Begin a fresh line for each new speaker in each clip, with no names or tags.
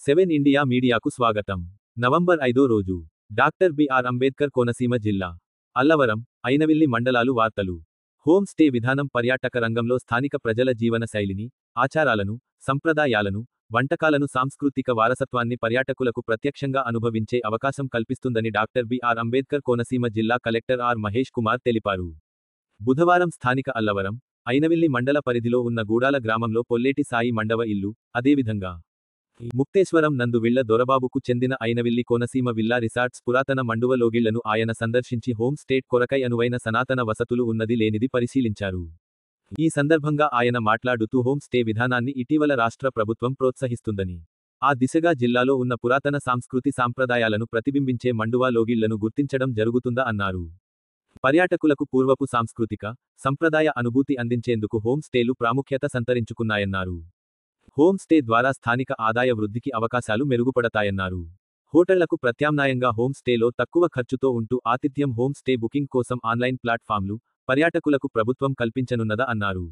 7 India మీడియాకు స్వాగతం. November 5 రోజు. డాక్టర్ బిఆర్ అంబేద్కర్ కోనసీమ జిల్లా. అల్లవరం, ఐనవిల్లి మండలాలు వార్తలు. హోమ్ స్టే విధానం పర్యాటక రంగంలో స్థానిక ప్రజల జీవన శైలిని, ఆచారాలను, సంప్రదాయాలను, వంటకాలను సాంస్కృతిక వారసత్వాన్ని పర్యాటకులకు ప్రత్యక్షంగా అనుభవించే అవకాశం కల్పిస్తుందని డాక్టర్ బిఆర్ అంబేద్కర్ కోనసీమ జిల్లా కలెక్టర్ ఆర్ మహేష్ కుమార్ తెలిపారు. బుధవారం స్థానిక అల్లవరం, ఐనవిల్లి మండల పరిధిలో ఉన్న గూడాల గ్రామంలో పొల్లేటి సాయి మండవ ఇల్లు, అదేవిధంగా ముక్తేశ్వరం నందు విళ్ల దొరబాబుకు చెందిన ఐనవిల్లి కోనసీమ విల్లా రిసార్ట్స్ పురాతన మండువ లోగిళ్లను ఆయన సందర్శించి హోమ్ స్టేట్ కొరకై అనువైన సనాతన వసతులు ఉన్నది లేనిది పరిశీలించారు. ఈ సందర్భంగా ఆయన మాట్లాడుతూ హోమ్ స్టే విధానాన్ని ఇటీవల రాష్ట్ర ప్రభుత్వం ప్రోత్సహిస్తుందని, ఆ దిశగా జిల్లాలో ఉన్న పురాతన సంస్కృతి సాంప్రదాయాలను ప్రతిబింబించే మండువా లోగిళ్లను గుర్తించడం జరుగుతుందా అన్నారు. పర్యాటకులకు పూర్వపు సాంస్కృతిక, సంప్రదాయ అనుభూతి అందించేందుకు హోమ్ స్టేలు ప్రాముఖ్యత సంతరించుకున్నాయన్నారు. హోమ్ స్టే ద్వారా స్థానిక ఆదాయ వృద్ధికి అవకాశాలు మెరుగుపడతాయన్నారు. హోటళ్లకు ప్రత్యామ్నాయంగా హోమ్ స్టేలో తక్కువ ఖర్చుతో ఉంటూ ఆతిథ్యం హోమ్ స్టే బుకింగ్ కోసం ఆన్లైన్ ప్లాట్ఫామ్లు, పర్యాటకులకు ప్రభుత్వం కల్పించనున్నదా అన్నారు.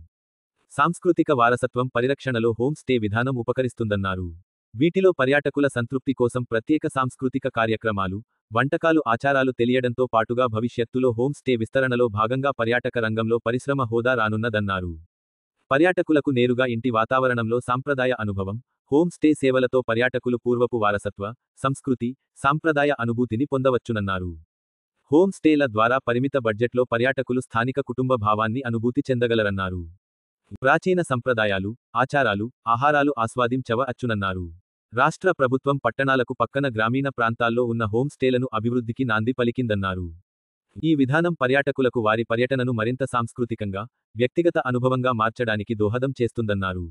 సాంస్కృతిక వారసత్వం పరిరక్షణలో హోమ్ స్టే విధానం ఉపకరిస్తుందన్నారు. వీటిలో పర్యాటకుల సంతృప్తి కోసం ప్రత్యేక సాంస్కృతిక కార్యక్రమాలు, వంటకాలు ఆచారాలు తెలియడంతో పాటుగా భవిష్యత్తులో హోమ్ స్టే విస్తరణలో భాగంగా పర్యాటక రంగంలో పరిశ్రమ హోదా రానున్నదన్నారు. పర్యాటకులకు నేరుగా ఇంటి వాతావరణంలో సాంప్రదాయ అనుభవం, హోమ్ స్టే సేవలతో పర్యాటకులు పూర్వపు వారసత్వ, సంస్కృతి, సాంప్రదాయ అనుభూతిని పొందవచ్చునన్నారు. హోమ్ స్టేల ద్వారా పరిమిత బడ్జెట్లో పర్యాటకులు స్థానిక కుటుంబ భావాన్ని అనుభూతి చెందగలరన్నారు. ప్రాచీన సంప్రదాయాలు, ఆచారాలు, ఆహారాలు ఆస్వాదించవచ్చునన్నారు. రాష్ట్ర ప్రభుత్వం పట్టణాలకు పక్కన గ్రామీణ ప్రాంతాల్లో ఉన్న హోమ్ స్టేలను అభివృద్ధికి నాంది పలికిందన్నారు. ఈ విధానం పర్యాటకులకు వారి పర్యటనను మరింత సాంస్కృతికంగా, వ్యక్తిగత అనుభవంగా మార్చడానికి దోహదం చేస్తుందన్నారు.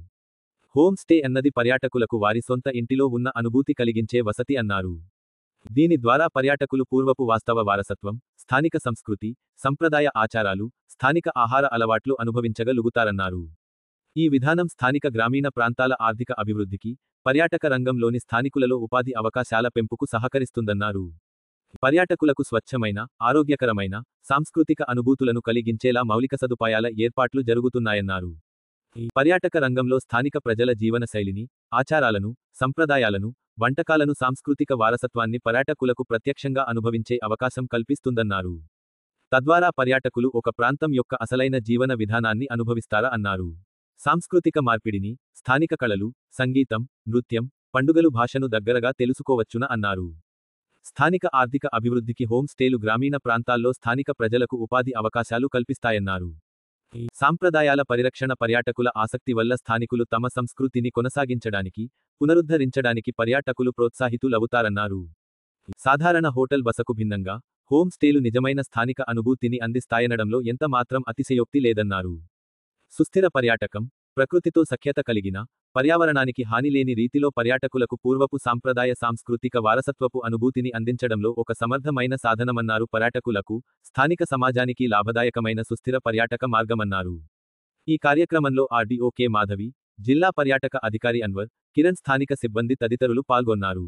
హోమ్ స్టే అన్నది పర్యాటకులకు వారి సొంత ఇంటిలో ఉన్న అనుభూతి కలిగించే వసతి అన్నారు. దీని ద్వారా పర్యాటకులు పూర్వపు వాస్తవ వారసత్వం, స్థానిక సంస్కృతి, సంప్రదాయ ఆచారాలు, స్థానిక ఆహార అలవాట్లు అనుభవించగలుగుతారన్నారు. ఈ విధానం స్థానిక గ్రామీణ ప్రాంతాల ఆర్థిక అభివృద్ధికి, పర్యాటక రంగంలోని స్థానికులలో ఉపాధి అవకాశాల పెంపుకు సహకరిస్తుందన్నారు. పర్యాటకులకు స్వచ్ఛమైన, ఆరోగ్యకరమైన, సాంస్కృతిక అనుభూతులను కలిగించేలా మౌలిక సదుపాయాల ఏర్పాట్లు జరుగుతున్నాయన్నారు. పర్యాటక రంగంలో స్థానిక ప్రజల జీవన శైలిని, ఆచారాలను, సంప్రదాయాలను, వంటకాలను సాంస్కృతిక వారసత్వాన్ని పర్యాటకులకు ప్రత్యక్షంగా అనుభవించే అవకాశం కల్పిస్తుందన్నారు. తద్వారా పర్యాటకులు ఒక ప్రాంతం యొక్క అసలైన జీవన విధానాన్ని అనుభవిస్తారా అన్నారు. సాంస్కృతిక మార్పిడిని, స్థానిక కళలు, సంగీతం, నృత్యం, పండుగలు భాషను దగ్గరగా తెలుసుకోవచ్చున అన్నారు. స్థానిక ఆర్థిక అభివృద్ధికి హోమ్ స్టేలు గ్రామీణ ప్రాంతాల్లో స్థానిక ప్రజలకు ఉపాధి అవకాశాలు కల్పిస్తాయన్నారు. సాంప్రదాయాల పరిరక్షణ పర్యాటకుల ఆసక్తి వల్ల స్థానికులు తమ సంస్కృతిని కొనసాగించడానికి, పునరుద్ధరించడానికి పర్యాటకులు ప్రోత్సాహితులవుతారన్నారు. సాధారణ హోటల్ బసకు భిన్నంగా, హోమ్ స్టేలు నిజమైన స్థానిక అనుభూతిని అందిస్తాయనడంలో ఎంత మాత్రం అతిశయోక్తి లేదన్నారు. సుస్థిర పర్యాటకం, ప్రకృతితో సఖ్యత కలిగిన, పర్యావరణానికి హాని లేని రీతిలో పర్యాటకులకు పూర్వపు సాంప్రదాయ సాంస్కృతిక వారసత్వపు అనుభూతిని అందించడంలో ఒక సమర్థమైన సాధనమన్నారు. పర్యాటకులకు, స్థానిక సమాజానికి లాభదాయకమైన సుస్థిర పర్యాటక మార్గమన్నారు. ఈ కార్యక్రమంలో ఆర్డీఓ కె మాధవి, జిల్లా పర్యాటక అధికారి అన్వర్, కిరణ్ స్థానిక సిబ్బంది తదితరులు పాల్గొన్నారు.